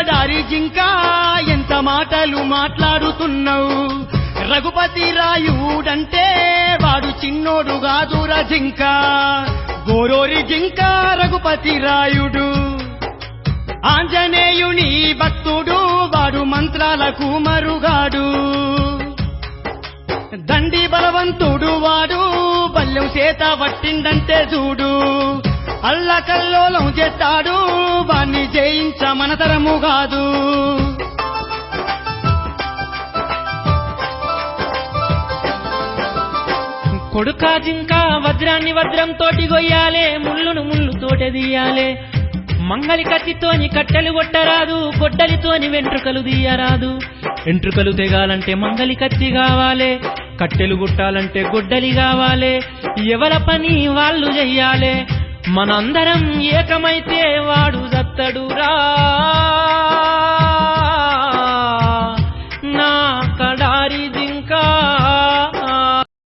కడారి జింకా ఎంత మాటలు మాట్లాడుతున్నావు రఘుపతి రాయుడంటే వాడు చిన్నోడు గాదుర జింక గోరోరి జింక రఘుపతి రాయుడు ఆంజనేయుని భక్తుడు వాడు మంత్రాలకు మరుగాడు దండి బలవంతుడు వాడు బల్లెం చేత పట్టిందంటే చూడు అల్లకల్లోలం చేస్తాడు వాణ్ణి జయించ మనతరము కాదు కొడుకా జింక వజ్రాన్ని వజ్రంతోటి గొయ్యాలే ముళ్ళును ముళ్ళుతోటి తీయాలే మంగళి కత్తితోని కట్టెలు కొట్టరాదు గొడ్డలితోని వెంట్రుకలు తీయరాదు వెంట్రుకలు తెగాలంటే మంగళి కత్తి కావాలే కట్టెలు గుట్టాలంటే గొడ్డలి కావాలే ఎవల పని వాళ్ళు చెయ్యాలే మనందరం ఏకమైతే వాడు దత్తడురా నా కడారి